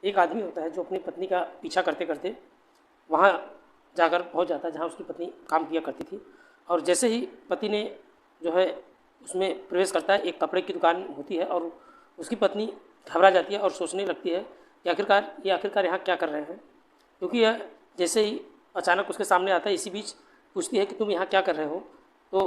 एक आदमी होता है जो अपनी पत्नी का पीछा करते करते वहाँ जाकर पहुँच जाता है जहाँ उसकी पत्नी काम किया करती थी। और जैसे ही पति ने जो है उसमें प्रवेश करता है, एक कपड़े की दुकान होती है और उसकी पत्नी घबरा जाती है और सोचने लगती है कि आखिरकार यहाँ क्या कर रहे हैं, क्योंकि यह जैसे ही अचानक उसके सामने आता है। इसी बीच पूछती है कि तुम यहाँ क्या कर रहे हो। तो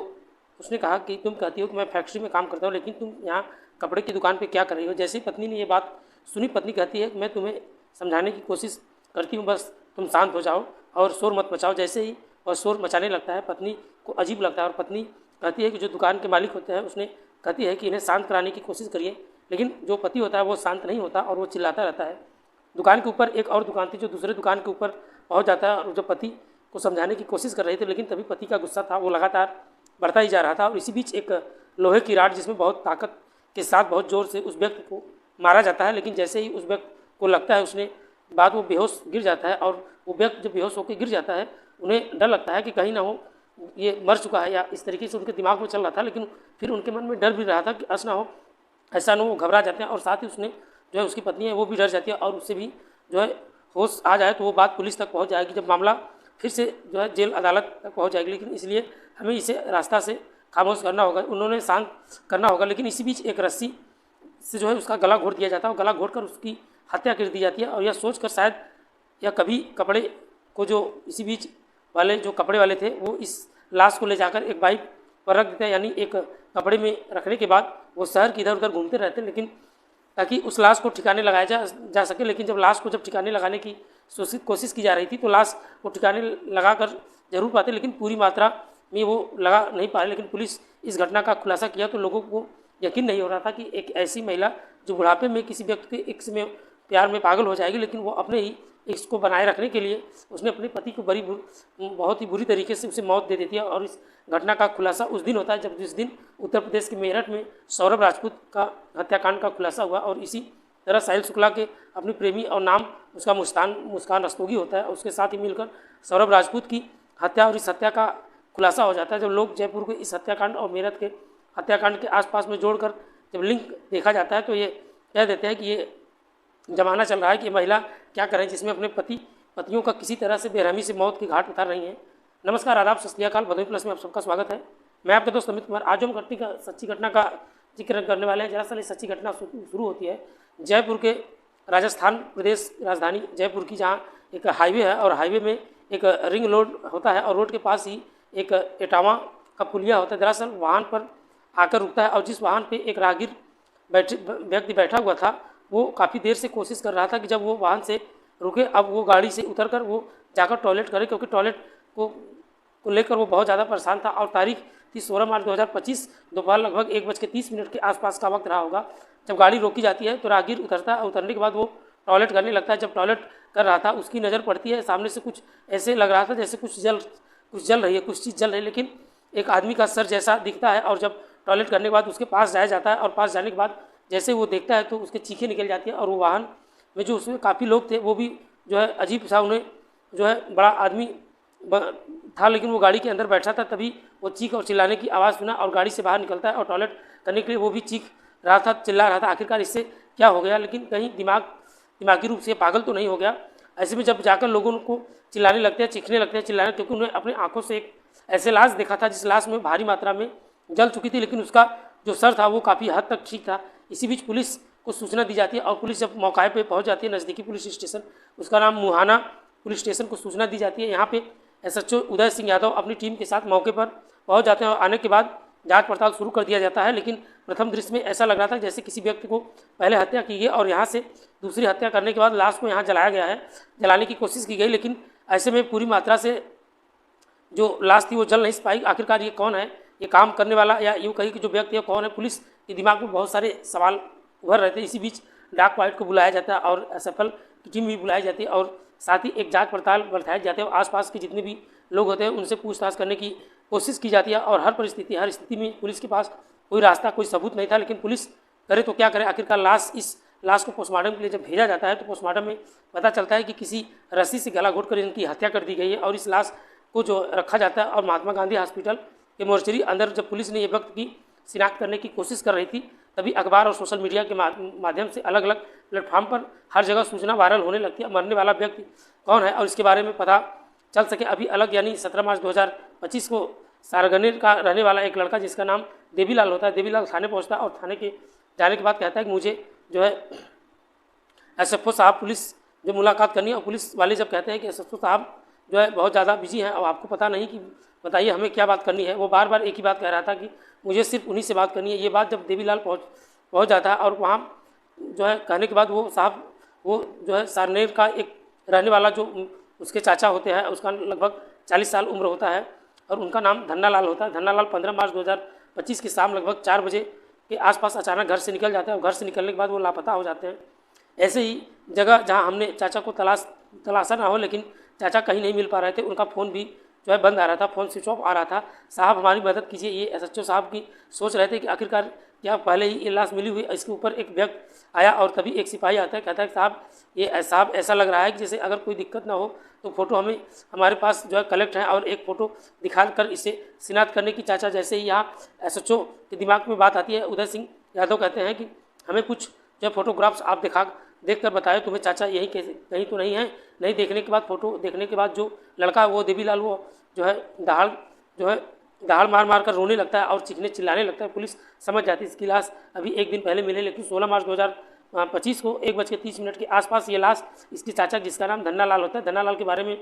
उसने कहा कि तुम कहती हो कि मैं फैक्ट्री में काम करता हूँ, लेकिन तुम यहाँ कपड़े की दुकान पे क्या कर रही हो। जैसे ही पत्नी ने ये बात सुनी, पत्नी कहती है कि मैं तुम्हें समझाने की कोशिश करती हूँ, बस तुम शांत हो जाओ और शोर मत मचाओ। जैसे ही वह शोर मचाने लगता है, पत्नी को अजीब लगता है और पत्नी कहती है कि जो दुकान के मालिक होते हैं उसने कहती है कि इन्हें शांत कराने की कोशिश करिए, लेकिन जो पति होता है वो शांत नहीं होता और वो चिल्लाता रहता है। दुकान के ऊपर एक और दुकान थी जो दूसरे दुकान के ऊपर पहुंच जाता है और जो पति को समझाने की कोशिश कर रहे थे, लेकिन तभी पति का गुस्सा था वो लगातार बढ़ता ही जा रहा था। और इसी बीच एक लोहे की राड जिसमें बहुत ताकत के साथ बहुत ज़ोर से उस व्यक्ति को मारा जाता है, लेकिन जैसे ही उस व्यक्ति को लगता है उसने बाद वो बेहोश गिर जाता है। और वो व्यक्ति जब बेहोश होकर गिर जाता है, उन्हें डर लगता है कि कहीं ना हो ये मर चुका है, या इस तरीके से उनके दिमाग में चल रहा था। लेकिन फिर उनके मन में डर भी रहा था कि ऐसा ना हो, वो घबरा जाते हैं। और साथ ही उसने जो है उसकी पत्नी है वो भी डर जाती है और उससे भी जो है होश आ जाए तो वो बात पुलिस तक पहुंच जाएगी, जब मामला फिर से जो है जेल अदालत तक पहुंच जाएगी। लेकिन इसलिए हमें इसे रास्ता से खामोश करना होगा, उन्होंने शांत करना होगा। लेकिन इसी बीच एक रस्सी से जो है उसका गला घोट दिया जाता है और गला घोट कर उसकी हत्या कर दी जाती है। और यह सोच कर शायद या कभी कपड़े को जो इसी बीच वाले जो कपड़े वाले थे वो इस लाश को ले जाकर एक बाइक पर रख देते हैं, यानी एक कपड़े में रखने के बाद वो शहर की इधर उधर घूमते रहते हैं, लेकिन ताकि उस लाश को ठिकाने लगाया जा सके। लेकिन जब लाश को ठिकाने लगाने की कोशिश की जा रही थी तो लाश को ठिकाने लगा कर जरूर पाते, लेकिन पूरी मात्रा में वो लगा नहीं पा रहे। लेकिन पुलिस इस घटना का खुलासा किया तो लोगों को यकीन नहीं हो रहा था कि एक ऐसी महिला जो बुढ़ापे में किसी व्यक्ति के इश्क में प्यार में पागल हो जाएगी, लेकिन वो अपने ही इश्क को बनाए रखने के लिए उसने अपने पति को बहुत ही बुरी तरीके से उसे मौत दे देती है। और इस घटना का खुलासा उस दिन होता है जब जिस दिन उत्तर प्रदेश के मेरठ में सौरभ राजपूत का हत्याकांड का खुलासा हुआ। और इसी तरह साहिल शुक्ला के अपनी प्रेमी और नाम उसका मुस्कान रस्तोगी होता है, उसके साथ ही मिलकर सौरभ राजपूत की हत्या और इस हत्या का खुलासा हो जाता है। जब लोग जयपुर के इस हत्याकांड और मेरठ के हत्याकांड के आसपास में जोड़कर जब लिंक देखा जाता है तो ये कह देते हैं कि ये जमाना चल रहा है कि महिला क्या करें, जिसमें अपने पतियों का किसी तरह से बेरहमी से मौत की घाट उतार रही हैं। नमस्कार, आदाब, सत श्री अकाल। भदोही प्लस में आप सबका स्वागत है। मैं आपका दोस्त अमित कुमार। आज हम सच्ची घटना का जिक्र करने वाले हैं। दरअसल सच्ची घटना शुरू होती है जयपुर के राजस्थान प्रदेश राजधानी जयपुर की, जहाँ एक हाईवे है और हाईवे में एक रिंग रोड होता है और रोड के पास ही एक इटावा का पुलिया होता है। दरअसल वाहन पर आकर रुकता है और जिस वाहन पे एक राहगीर व्यक्ति बैठा हुआ था वो काफ़ी देर से कोशिश कर रहा था कि जब वो वाहन से रुके, अब वो गाड़ी से उतरकर वो जाकर टॉयलेट करे, क्योंकि टॉयलेट को लेकर वो बहुत ज़्यादा परेशान था। और तारीख थी 16 मार्च 2025, दोपहर लगभग 1:30 के आसपास का वक्त रहा होगा। जब गाड़ी रोकी जाती है तो राहगीर उतरता है, उतरने के बाद वो टॉयलेट करने लगता है। जब टॉयलेट कर रहा था उसकी नज़र पड़ती है सामने से, कुछ ऐसे लग रहा था जैसे कुछ जल रही है, कुछ चीज़ जल रही है, लेकिन एक आदमी का सर जैसा दिखता है। और जब टॉयलेट करने के बाद उसके पास जाया जाता है और पास जाने के बाद जैसे वो देखता है तो उसके चीखें निकल जाती है। और वो वाहन में जो उसमें काफ़ी लोग थे वो भी जो है अजीब सा, उन्हें जो है बड़ा आदमी था लेकिन वो गाड़ी के अंदर बैठा था। तभी वो चीख और चिल्लाने की आवाज़ सुना और गाड़ी से बाहर निकलता है और टॉयलेट करने के लिए वो भी चीख रहा था, चिल्ला रहा था आखिरकार इससे क्या हो गया, लेकिन कहीं दिमागी रूप से पागल तो नहीं हो गया। ऐसे में जब जाकर लोगों को चिल्लाने लगते हैं, चीखने लगते हैं, चिल्लाने, क्योंकि उन्हें अपनी आंखों से एक ऐसे लाश देखा था जिस लाश में भारी मात्रा में जल चुकी थी, लेकिन उसका जो सर था वो काफ़ी हद तक ठीक था। इसी बीच पुलिस को सूचना दी जाती है और पुलिस जब मौके पे पहुंच जाती है, नज़दीकी पुलिस स्टेशन, उसका नाम मुहाना पुलिस स्टेशन, को सूचना दी जाती है। यहाँ पे SHO उदय सिंह यादव अपनी टीम के साथ मौके पर पहुंच जाते हैं और आने के बाद जांच पड़ताल शुरू कर दिया जाता है। लेकिन प्रथम दृश्य में ऐसा लग रहा था जैसे किसी व्यक्ति को पहले हत्या की गई और यहाँ से दूसरी हत्या करने के बाद लाश को यहाँ जलाया गया है, जलाने की कोशिश की गई, लेकिन ऐसे में पूरी मात्रा से जो लाश थी वो जल नहीं पाई। आखिरकार ये कौन है, ये काम करने वाला, या यूँ कही कि जो व्यक्ति है कौन है। पुलिस के दिमाग में बहुत सारे सवाल उभर रहे थे। इसी बीच डाक पार्ट को बुलाया जाता है और SFL की टीम भी बुलाई जाती है और साथ ही एक जांच पड़ताल बढ़ाए जाते हैं और आसपास के जितने भी लोग होते हैं उनसे पूछताछ करने की कोशिश की जाती है। और हर स्थिति में पुलिस के पास कोई रास्ता, कोई सबूत नहीं था, लेकिन पुलिस करे तो क्या करे। आखिरकार इस लाश को पोस्टमार्टम के लिए जब भेजा जाता है तो पोस्टमार्टम में पता चलता है कि किसी रस्सी से गला घोट कर इनकी हत्या कर दी गई है। और इस लाश को जो रखा जाता है और महात्मा गांधी हॉस्पिटल के मोर्चरी अंदर जब पुलिस ने ये व्यक्ति की शिनाख्त करने की कोशिश कर रही थी तभी अखबार और सोशल मीडिया के माध्यम से अलग अलग प्लेटफॉर्म पर हर जगह सूचना वायरल होने लगती है। मरने वाला व्यक्ति कौन है और इसके बारे में पता चल सके। अभी अलग यानी 17 मार्च 2025 को सारगनेर का रहने वाला एक लड़का जिसका नाम देवीलाल होता है, देवीलाल थाने पहुँचता है और थाने के जाने के बाद कहता है कि मुझे जो है SFO साहब पुलिस जो मुलाकात करनी है। और पुलिस वाले जब कहते हैं कि SFO साहब जो है बहुत ज़्यादा बिजी हैं और आपको पता नहीं कि बताइए हमें क्या बात करनी है, वो बार बार एक ही बात कह रहा था कि मुझे सिर्फ उन्हीं से बात करनी है। ये बात जब देवीलाल पहुँच जाता है और वहाँ जो है कहने के बाद वो साहब वो जो है सारनेर का एक रहने वाला जो उसके चाचा होते हैं, उसका लगभग 40 साल उम्र होता है और उनका नाम धन्नालाल होता है। धन्नालाल 15 मार्च 2025 की शाम लगभग 4 बजे के आसपास अचानक घर से निकल जाते हैं और घर से निकलने के बाद वो लापता हो जाते हैं। ऐसे ही जगह जहाँ हमने चाचा को तलाशा ना हो लेकिन चाचा कहीं नहीं मिल पा रहे थे, उनका फ़ोन भी जो है बंद आ रहा था, फ़ोन स्विच ऑफ आ रहा था। साहब हमारी मदद कीजिए। ये SHO साहब की सोच रहे थे कि आखिरकार क्या पहले ही ये लाश मिली हुई, इसके ऊपर एक व्यक्ति आया और तभी एक सिपाही आता है, कहता है साहब ये साहब ऐसा लग रहा है कि जैसे अगर कोई दिक्कत ना हो तो फ़ोटो हमारे पास जो है कलेक्ट है और एक फ़ोटो दिखा कर इसे शिनाख्त करने की। चाचा जैसे ही यहाँ SHO के दिमाग में बात आती है, उदय सिंह यादव कहते हैं कि हमें कुछ जो फोटोग्राफ्स आप देख कर बताए तुम्हें चाचा यही कहीं तो नहीं है। नहीं देखने के बाद फ़ोटो देखने के बाद जो लड़का वो देवीलाल वो जो है दहाड़ मार कर रोने लगता है और चीखने चिल्लाने लगता है। पुलिस समझ जाती है इसकी लाश अभी एक दिन पहले मिले, लेकिन 16 मार्च 2025 को 1:30 के आसपास ये लाश इसके चाचा जिसका नाम धन्नालाल होता है, धन्नालाल के बारे में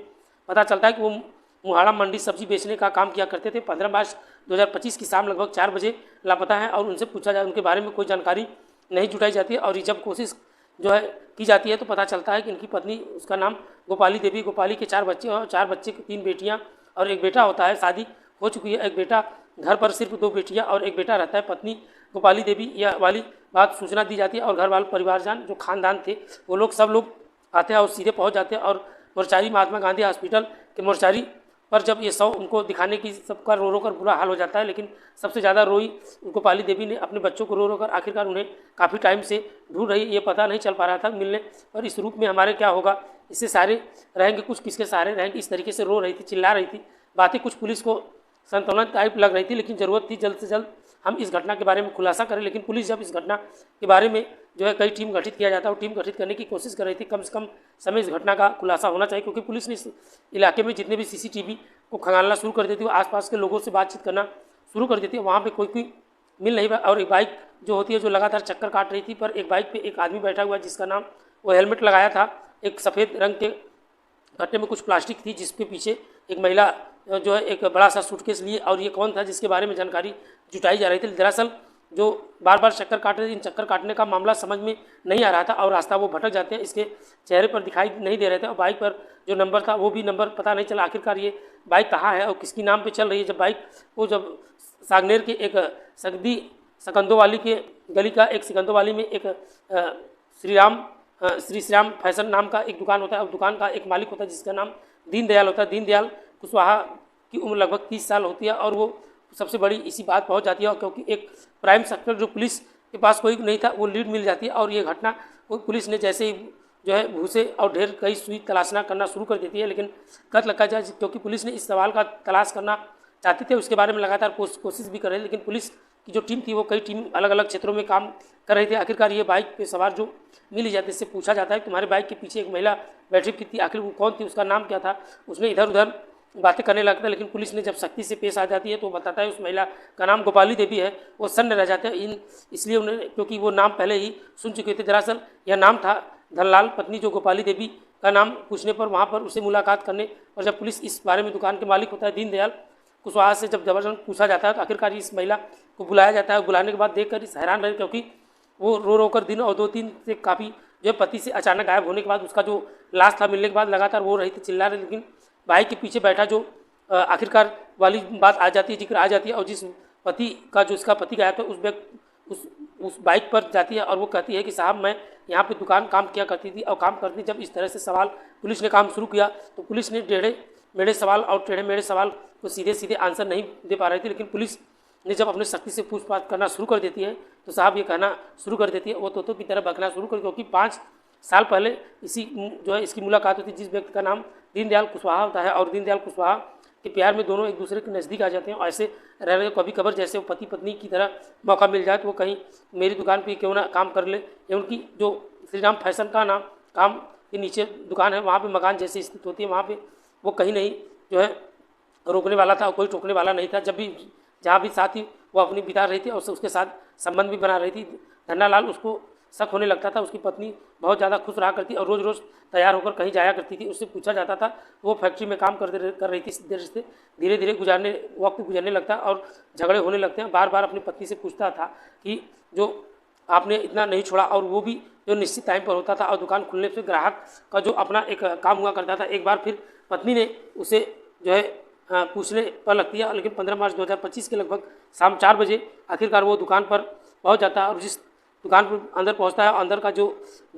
पता चलता है कि वो मुहाड़ा मंडी सब्जी बेचने का काम किया करते थे। 15 मार्च 2025 की शाम लगभग 4 बजे लापता है और उनसे पूछा जाए उनके बारे में कोई जानकारी नहीं जुटाई जाती है। और जब कोशिश जो है की जाती है तो पता चलता है कि इनकी पत्नी उसका नाम गोपाली देवी, गोपाली के 4 बच्चे और 4 बच्चे की 3 बेटियां और एक बेटा होता है। शादी हो चुकी है, एक बेटा घर पर सिर्फ 2 बेटियां और एक बेटा रहता है। पत्नी गोपाली देवी यह वाली बात सूचना दी जाती है और घर वाले परिवारजन जो खानदान थे वो लोग सब लोग आते हैं और सीधे पहुंच जाते हैं और मोर्चारी महात्मा गांधी हॉस्पिटल के मोर्चारी पर जब ये शव उनको दिखाने की सबका रो कर बुरा हाल हो जाता है। लेकिन सबसे ज़्यादा रोई गोपाली देवी ने अपने बच्चों को रो कर, आखिरकार उन्हें काफ़ी टाइम से ढूंढ रही, ये पता नहीं चल पा रहा था मिलने और इस रूप में हमारे क्या होगा, इससे सारे रहेंगे कुछ किसके सहारे रहेंगे, इस तरीके से रो रही थी, चिल्ला रही थी। बातें कुछ पुलिस को संतुलन टाइप लग रही थी, लेकिन ज़रूरत थी जल्द से जल्द हम इस घटना के बारे में खुलासा करें। लेकिन पुलिस जब इस घटना के बारे में जो है कई टीम गठित किया जाता है और टीम गठित करने की कोशिश कर रही थी, कम से कम समय इस घटना का खुलासा होना चाहिए, क्योंकि पुलिस ने इस इलाके में जितने भी CCTV को खंगालना शुरू कर देती है, आसपास के लोगों से बातचीत करना शुरू कर देती है। वहाँ पे कोई मिल नहीं रहा और एक बाइक जो होती है जो लगातार चक्कर काट रही थी, पर एक बाइक पे एक आदमी बैठा हुआ जिसका नाम वो हेलमेट लगाया था, एक सफ़ेद रंग के गट्टे में कुछ प्लास्टिक थी जिसके पीछे एक महिला जो है एक बड़ा सा सूटकेस लिए और ये कौन था जिसके बारे में जानकारी जुटाई जा रही थी। दरअसल जो बार बार चक्कर काट रहे थे, इन चक्कर काटने का मामला समझ में नहीं आ रहा था और रास्ता वो भटक जाते हैं, इसके चेहरे पर दिखाई नहीं दे रहे थे और बाइक पर जो नंबर था वो भी नंबर पता नहीं चला आखिरकार ये बाइक कहाँ है और किसकी नाम पे चल रही है। जब बाइक वो जब सागनेर के एक सकंदोवाली के गली का एक सिकंदोवाली में एक श्री श्याम फैशन नाम का एक दुकान होता है और दुकान का एक मालिक होता है जिसका नाम दीनदयाल होता है। दीनदयाल कुशवाहा की उम्र लगभग 30 साल होती है और वो सबसे बड़ी इसी बात पहुंच जाती है और क्योंकि एक प्राइम सेक्टर जो पुलिस के पास कोई नहीं था वो लीड मिल जाती है और ये घटना वो पुलिस ने जैसे ही जो है भूसे और ढेर कई सुई तलाशना करना शुरू कर देती है। लेकिन कत लगा जाए क्योंकि पुलिस ने इस सवाल का तलाश करना चाहते थे, उसके बारे में लगातार कोशिश भी कर रहे थे, लेकिन पुलिस की जो टीम थी वो कई टीम अलग अलग क्षेत्रों में काम कर रही थी। आखिरकार ये बाइक पे सवार जो मिली जाती है इससे पूछा जाता है तुम्हारे बाइक के पीछे एक महिला बैठी की थी, आखिर वो कौन थी, उसका नाम क्या था। उसमें इधर उधर बातें करने लगता है, लेकिन पुलिस ने जब सख्ती से पेश आ जाती है तो बताता है उस महिला का नाम गोपाली देवी है। वो सन्न रह जाते हैं इसलिए उन्हें, क्योंकि वो नाम पहले ही सुन चुके थे। दरअसल यह नाम था धनलाल। पत्नी जो गोपाली देवी का नाम पूछने पर वहाँ पर उसे मुलाकात करने और जब पुलिस इस बारे में दुकान के मालिक होता है दीनदयाल कुशवाहा से जब जबरदस्त पूछा जाता है तो आखिरकार इस महिला को बुलाया जाता है। बुलाने के बाद देखकर इस हैरान रहे, क्योंकि वो रो कर दिन और 2-3 से काफ़ी जो पति से अचानक गायब होने के बाद उसका जो लाश था मिलने के बाद लगातार वो रही थी, चिल्ला रही, लेकिन बाइक के पीछे बैठा जो आखिरकार वाली बात आ जाती है, जिक्र आ जाती है और जिस पति का जो उसका पति गया था उस बाइक पर जाती है और वो कहती है कि साहब मैं यहाँ पे दुकान काम किया करती थी और काम करती। जब इस तरह से सवाल पुलिस ने काम शुरू किया तो पुलिस ने टेढ़े मेढ़े सवाल और टेढ़े मेढ़े सवाल को सीधे आंसर नहीं दे पा रही थी, लेकिन पुलिस ने जब अपने शक्ति से पूछताछ करना शुरू कर देती है तो साहब ये कहना शुरू कर देती है वो तोतों की तरह बकना शुरू कर, क्योंकि 5 साल पहले इसी जो है इसकी मुलाकात होती है जिस व्यक्ति का नाम दीनदयाल कुशवाहा होता है और दीनदयाल कुशवाहा कि प्यार में दोनों एक दूसरे के नज़दीक आ जाते हैं। और ऐसे रहने कभी कभार जैसे वो पति पत्नी की तरह मौका मिल जाए तो वो कहीं मेरी दुकान पे क्यों ना काम कर ले, या उनकी जो श्री राम फैशन का नाम काम के नीचे दुकान है वहाँ पे मकान जैसी स्थित होती है, वहाँ पे वो कहीं नहीं जो है रोकने वाला था और कोई टोकने वाला नहीं था। जब भी जहाँ भी साथ ही वो अपनी बिता रही थी और उसके साथ संबंध भी बना रही थी। धन्नालाल उसको शक होने लगता था। उसकी पत्नी बहुत ज़्यादा खुश रहा करती और रोज़ रोज़ तैयार होकर कहीं जाया करती थी। उससे पूछा जाता था, वो फैक्ट्री में काम कर रही थी। देर से धीरे धीरे वक्त गुजरने लगता और झगड़े होने लगते हैं। बार बार अपनी पत्नी से पूछता था कि जो आपने इतना नहीं छोड़ा, और वो भी जो निश्चित टाइम पर होता था और दुकान खुलने से ग्राहक का जो अपना एक काम हुआ करता था। एक बार फिर पत्नी ने उसे जो है पूछने पर लगती है, लेकिन 15 मार्च 2025 के लगभग शाम 4 बजे आखिरकार वो दुकान पर पहुंच जाता है। और जिस दुकान पर अंदर पहुंचता है, अंदर का जो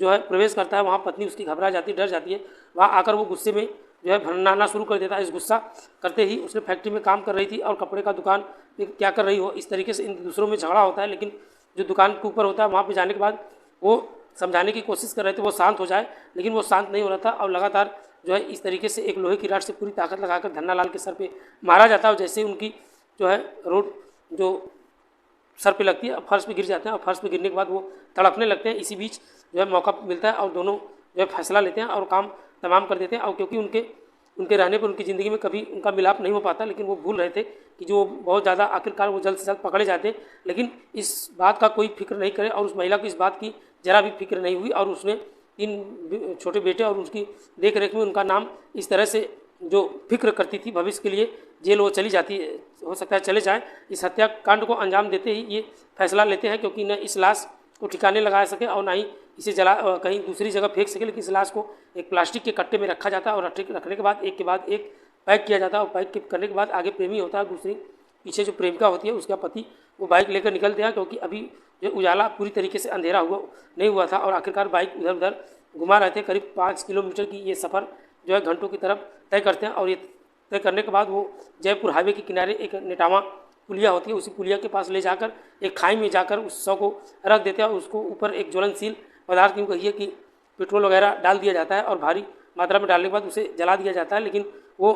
है प्रवेश करता है, वहाँ पत्नी उसकी घबरा जाती है, डर जाती है। वहाँ आकर वो गुस्से में जो है भरनाना शुरू कर देता है। इस गुस्सा करते ही उसने फैक्ट्री में काम कर रही थी और कपड़े का दुकान क्या कर रही हो, इस तरीके से इन दूसरों में झगड़ा होता है। लेकिन जो दुकान के ऊपर होता है वहाँ पर जाने के बाद वो समझाने की कोशिश कर रहे थे वो शांत हो जाए, लेकिन वो शांत नहीं हो रहा था। और लगातार जो है इस तरीके से एक लोहे की रॉड से पूरी ताकत लगाकर धन्नालाल के सर पे मारा जाता है। और जैसे उनकी जो है रोड जो सर पे लगती है, फर्श पे गिर जाते हैं और फर्श पे गिरने के बाद वो तड़पने लगते हैं। इसी बीच जो है मौका मिलता है और दोनों जो है फैसला लेते हैं और काम तमाम कर देते हैं। और क्योंकि उनके रहने पर उनकी ज़िंदगी में कभी उनका मिलाप नहीं हो पाता, लेकिन वो भूल रहे थे कि जो बहुत ज़्यादा आखिरकार वो जल्द से जल्द पकड़े जाते, लेकिन इस बात का कोई फिक्र नहीं करे। और उस महिला को इस बात की ज़रा भी फिक्र नहीं हुई और उसने 3 छोटे बेटे और उसकी देख रेख में उनका नाम इस तरह से जो फिक्र करती थी भविष्य के लिए, जेल वो चली जाती है, हो सकता है चले जाए। इस हत्याकांड को अंजाम देते ही ये फैसला लेते हैं क्योंकि न इस लाश को ठिकाने लगा सके और ना ही इसे कहीं दूसरी जगह फेंक सके, लेकिन इस लाश को एक प्लास्टिक के कट्टे में रखा जाता है और रखने के बाद एक के बाद एक पैक किया जाता है। और पैक करने के बाद आगे प्रेमी होता है, दूसरी पीछे जो प्रेमिका होती है उसका पति वो बाइक लेकर निकलते हैं, क्योंकि अभी जो उजाला पूरी तरीके से अंधेरा नहीं हुआ था। और आखिरकार बाइक इधर उधर घुमा रहे थे। करीब 5 किलोमीटर की ये सफ़र जो है घंटों की तरफ तय करते हैं। और ये तय करने के बाद वो जयपुर हाईवे के किनारे एक नेटामा पुलिया होती है, उसी पुलिया के पास ले जाकर एक खाई में जाकर उस शव को रख देते हैं। और उसको ऊपर एक ज्वलनशील पदार्थ यूँ कहिए कि पेट्रोल वगैरह डाल दिया जाता है और भारी मात्रा में डालने के बाद उसे जला दिया जाता है। लेकिन वो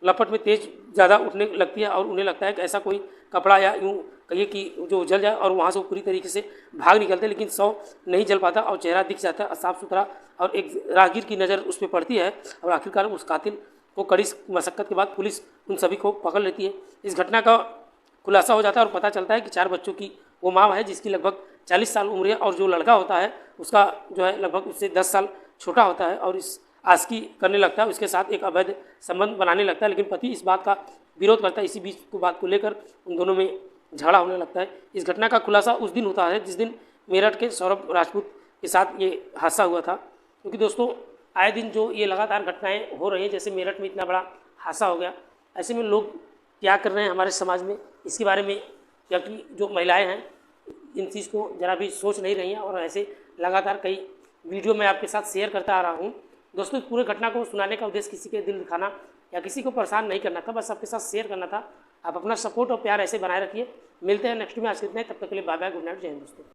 लपट में तेज़ ज़्यादा उठने लगती है और उन्हें लगता है कि ऐसा कोई कपड़ा या यूँ कहिए कि जो जल जाए, और वहाँ से वो पूरी तरीके से भाग निकलते हैं। लेकिन शव नहीं जल पाता और चेहरा दिख जाता है साफ़ सुथरा, और एक राहगीर की नज़र उस पर पड़ती है। और आखिरकार उस कातिल को कड़ी मशक्क़त के बाद पुलिस उन सभी को पकड़ लेती है। इस घटना का खुलासा हो जाता है और पता चलता है कि 4 बच्चों की वो माँ है, जिसकी लगभग 40 साल उम्र है, और जो लड़का होता है उसका जो है लगभग उससे 10 साल छोटा होता है। और इस आस्की करने लगता है, उसके साथ एक अवैध संबंध बनाने लगता है। लेकिन पति इस बात का विरोध करता है। इसी बीच को बात को लेकर उन दोनों में झगड़ा होने लगता है। इस घटना का खुलासा उस दिन होता है जिस दिन मेरठ के सौरभ राजपूत के साथ ये हादसा हुआ था। क्योंकि दोस्तों आए दिन जो ये लगातार घटनाएं हो रही हैं, जैसे मेरठ में इतना बड़ा हादसा हो गया, ऐसे में लोग क्या कर रहे हैं हमारे समाज में, इसके बारे में क्योंकि जो महिलाएं हैं इन चीज़ को ज़रा भी सोच नहीं रही हैं। और ऐसे लगातार कई वीडियो मैं आपके साथ शेयर करता आ रहा हूँ। दोस्तों पूरे घटना को सुनाने का उद्देश्य किसी के दिल दिखाना या किसी को परेशान नहीं करना था, बस आपके साथ शेयर करना था। आप अपना सपोर्ट और प्यार ऐसे बनाए रखिए। मिलते हैं नेक्स्ट में, आज कितने, तब तक के लिए बाय बाय, गुड नाइट, जय हिंद दोस्तों।